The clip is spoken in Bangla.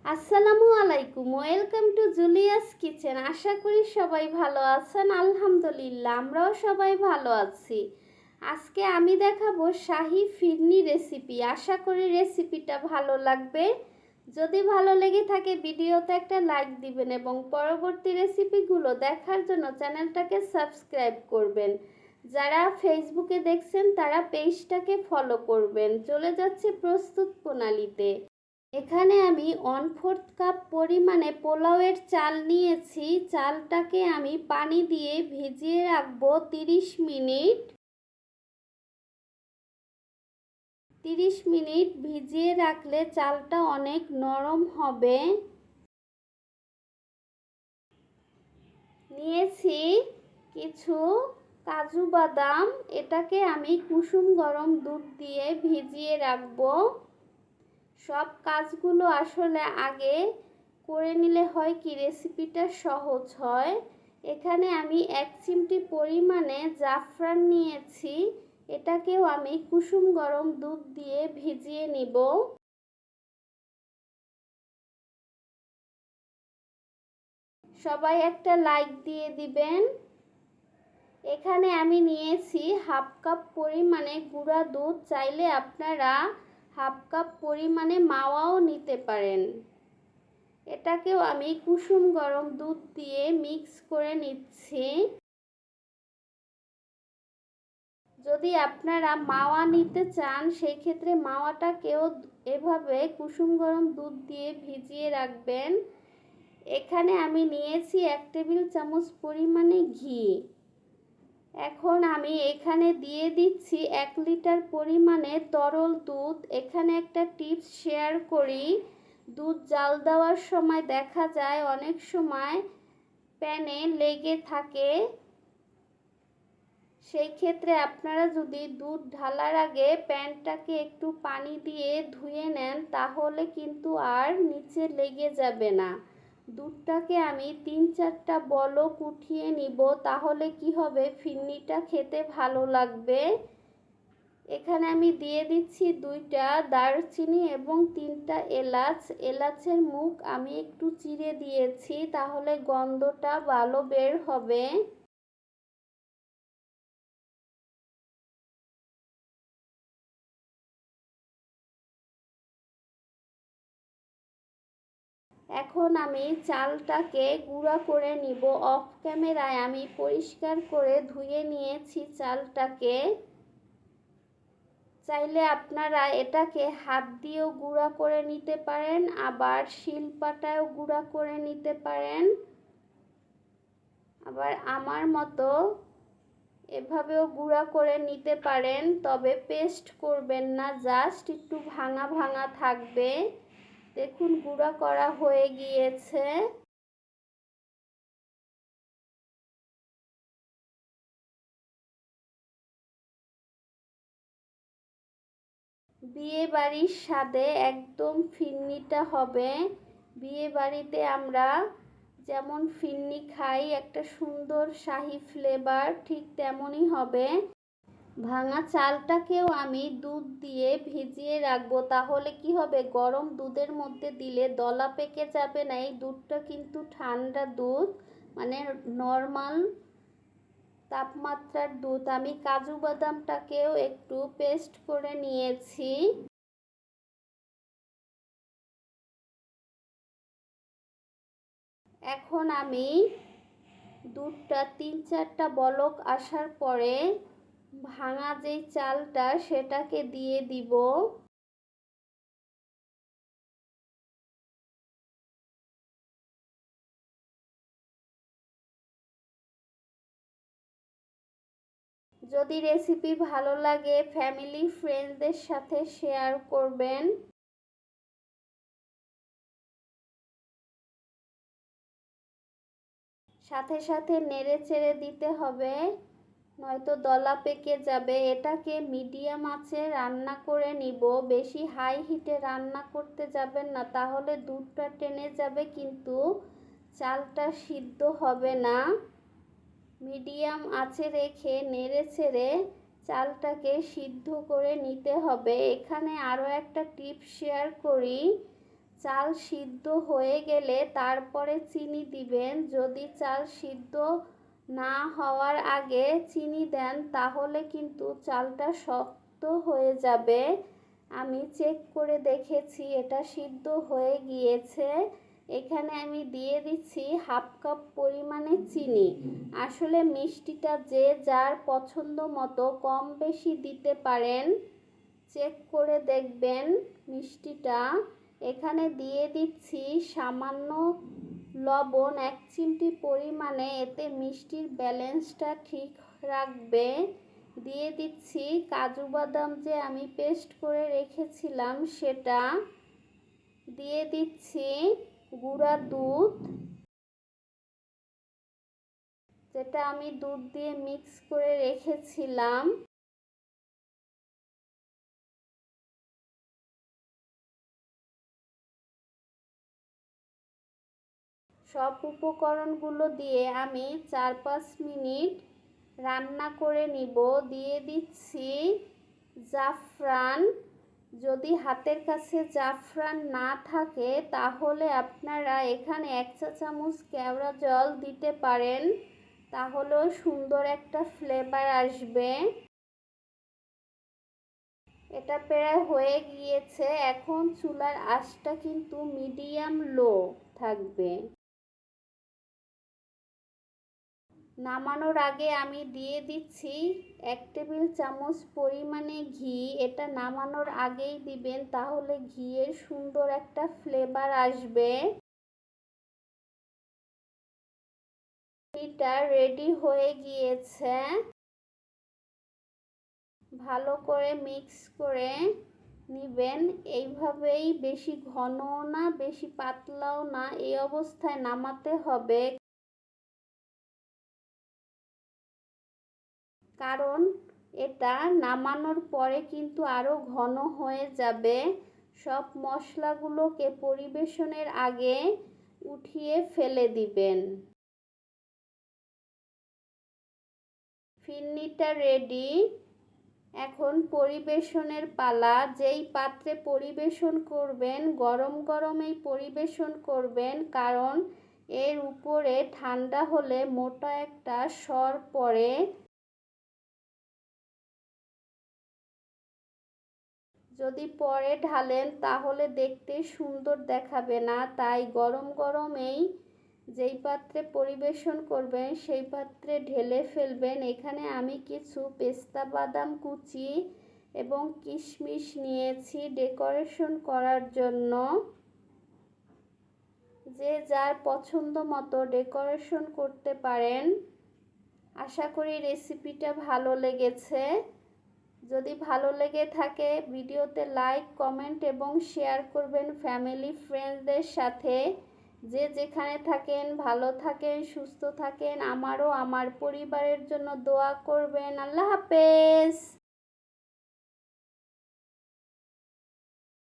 আসসালামু আলাইকুম, ওয়েলকাম টু জুলিয়াস কিচেন। আশা করি সবাই ভালো আছেন। আলহামদুলিল্লাহ, আমরাও সবাই ভালো আছি। আজকে আমি দেখাবো শাহি ফিরনি রেসিপি। আশা করি রেসিপিটা ভালো লাগবে। যদি ভালো লেগে থাকে ভিডিওতে একটা লাইক দিবেন এবং পরবর্তী রেসিপিগুলো দেখার জন্য চ্যানেলটাকে সাবস্ক্রাইব করবেন। যারা ফেসবুকে দেখছেন তারা পেজটাকে ফলো করবেন। চলে যাচ্ছে প্রস্তুত প্রণালীতে। এখানে আমি 1/4 কাপ পরিমাণে পোলাওয়ের চাল নিয়েছি। চালটাকে আমি পানি দিয়ে ভিজিয়ে রাখবো 30 মিনিট। 30 মিনিট ভিজিয়ে রাখলে চালটা অনেক নরম হবে। নিয়েছি কিছু কাজু বাদাম, এটাকে আমি কুসুম গরম দুধ দিয়ে ভিজিয়ে রাখবো। সব কাজগুলো আসলে আগে করে নিলে হয় কি রেসিপিটা সহজ হয়। এখানে আমি 1 চিমটি পরিমাণে জাফরান নিয়েছি, এটাকেও আমি কুসুম গরম দুধ দিয়ে ভিজিয়ে নিব। সবাই একটা লাইক দিয়ে দিবেন। এখানে আমি নিয়েছি 1/2 কাপ পরিমাণে গুঁড়া দুধ, চাইলে আপনারা 1/2 কাপ পরিমাণে মাওয়াও নিতে পারেন। এটাকেও আমি কুসুম গরম দুধ দিয়ে মিক্স করে নিচ্ছি। যদি আপনারা মাওয়া নিতে চান সেই ক্ষেত্রে মাওয়াটাকেও এভাবে কুসুম গরম দুধ দিয়ে ভিজিয়ে রাখবেন। এখানে আমি নিয়েছি 1 টেবিল চামচ পরিমাণে ঘি। এখন আমি এখানে দিয়ে দিচ্ছি 1 লিটার পরিমাণে তরল দুধ। এখানে একটা টিপস শেয়ার করি, দুধ জাল দেওয়ার সময় দেখা যায় অনেক সময় প্যানে লেগে থাকে। সেই ক্ষেত্রে আপনারা যদি দুধ ঢালার আগে প্যানটাকে একটু পানি দিয়ে ধুয়ে নেন তাহলে কিন্তু আর নিচে লেগে যাবে না। দুধটাকে আমি 3-4টা বলক উঠিয়ে নিব, তাহলে কি হবে ফিরনিটা খেতে ভালো লাগবে। এখানে আমি দিয়ে দিচ্ছি 2টা দারচিনি এবং 3টা এলাচ। এলাচের মুখ আমি একটু চিড়ে দিয়েছি, তাহলে গন্ধটা ভালো বের হবে। এখন আমি চালটাকে গুঁড়া করে নিব। অফ ক্যামেরায় আমি পরিষ্কার করে ধুয়ে নিয়েছি চালটাকে। চাইলে আপনারা এটাকে হাত দিয়েও গুঁড়া করে নিতে পারেন, আবার শিলপাটায়ও গুঁড়া করে নিতে পারেন, আবার আমার মতো এভাবেও গুঁড়া করে নিতে পারেন। তবে পেস্ট করবেন না, জাস্ট একটু ভাঙা ভাঙা থাকবে। দেখুন গুঁড়া করা হয়ে গিয়েছে। বিয়ে বাড়ির স্বাদে একদম ফিরনিটা হবে। বিয়ে বাড়িতে আমরা যেমন ফিরনি খাই, একটা সুন্দর শাহি ফ্লেভার, ঠিক তেমনই হবে। ভাঙা চালটাকেও আমি দুধ দিয়ে ভিজিয়ে রাখবো, তাহলে কি হবে গরম দুধের মধ্যে দিলে দলা পেকে যাবে না। এই দুধটা কিন্তু ঠান্ডা দুধ, মানে নর্মাল তাপমাত্রার দুধ। আমি কাজু বাদামটাকেও একটু পেস্ট করে নিয়েছি। এখন আমি দুধটা 3-4টা বলক আসার পরে ভাঙা যেই চালটা সেটাকে দিয়ে দিব। যদি রেসিপি ভালো লাগে ফ্যামিলি ফ্রেন্ডসদের সাথে শেয়ার করবেন। সাথে সাথে নেড়ে চেড়ে দিতে হবে, নয়তো দলা পেকে যাবে। এটাকে মিডিয়াম আঁচে রান্না করে নিব, বেশি হাই হিটে রান্না করতে যাবেন না, তাহলে দুধটা টেনে যাবে কিন্তু চালটা সিদ্ধ হবে না। মিডিয়াম আঁচে রেখে নেড়ে চেড়ে চালটাকে সিদ্ধ করে নিতে হবে। এখানে আরও একটা টিপস শেয়ার করি, চাল সিদ্ধ হয়ে গেলে তারপরে চিনি দিবেন। যদি চাল সিদ্ধ না হওয়ার আগে চিনি দেন তাহলে কিন্তু চালটা শক্ত হয়ে যাবে। আমি চেক করে দেখেছি এটা সিদ্ধ হয়ে গিয়েছে। এখানে আমি দিয়ে দিচ্ছি 1/2 কাপ পরিমাণে চিনি। আসলে মিষ্টিটা যে যার পছন্দ মতো কম বেশি দিতে পারেন, চেক করে দেখবেন মিষ্টিটা। এখানে দিয়ে দিচ্ছি সামান্য লবণ 1 চিমটি পরিমাণে, এতে মিষ্টির ব্যালেন্সটা ঠিক রাখবে। দিয়ে দিচ্ছি কাজু বাদাম যে আমি পেস্ট করে রেখেছিলাম সেটা। দিয়ে দিচ্ছি গুঁড়া দুধ, যেটা আমি দুধ দিয়ে মিক্স করে রেখেছিলাম। সব উপকরণগুলো দিয়ে আমি 4-5 মিনিট রান্না করে নিব। দিয়ে দিচ্ছি জাফরান। যদি হাতের কাছে জাফরান না থাকে তাহলে আপনারা এখানে 1 চা চামচ কেওড়া জল দিতে পারেন, তাহলেও সুন্দর একটা ফ্লেভার আসবে। এটা প্রায় হয়ে গিয়েছে। এখন চুলার আঁচটা কিন্তু মিডিয়াম লো থাকবে। নামানোর আগে আমি দিয়ে দিচ্ছি 1 টেবিল চামচ পরিমাণে ঘি। এটা নামানোর আগেই দিবেন, তাহলে ঘিয়ের সুন্দর একটা ফ্লেভার আসবে। এটা রেডি হয়ে গিয়েছে। ভালো করে মিক্স করে নিবেন। এইভাবেই, বেশি ঘনও না বেশি পাতলাও না, এই অবস্থায় নামাতে হবে। কারণ এটা নামানোর পরে কিন্তু আরও ঘন হয়ে যাবে। সব মশলাগুলোকে পরিবেশনের আগে উঠিয়ে ফেলে দিবেন। ফিরনিটা রেডি। এখন পরিবেশনের পালা। যেই পাত্রে পরিবেশন করবেন গরম গরমেই পরিবেশন করবেন, কারণ এর উপরে ঠান্ডা হলে মোটা একটা সর পড়ে। যদি পরে ঢালেন তাহলে দেখতে সুন্দর দেখাবে না, তাই গরম গরমেই যেই পাত্রে পরিবেশন করবেন সেই পাত্রে ঢেলে ফেলবেন। এখানে আমি কিছু পেস্তা বাদাম কুচি এবং কিশমিশ নিয়েছি ডেকোরেশন করার জন্য। যে যার পছন্দ মতো ডেকোরেশন করতে পারেন। আশা করি রেসিপিটা ভালো লেগেছে। যদি ভালো লেগে থাকে ভিডিওতে লাইক, কমেন্ট এবং শেয়ার করবেন ফ্যামিলি ফ্রেন্ডসদের সাথে। যে যেখানে থাকেন ভালো থাকেন, সুস্থ থাকেন। আমারও আমার পরিবারের জন্য দোয়া করবেন। আল্লাহ হাফেজ।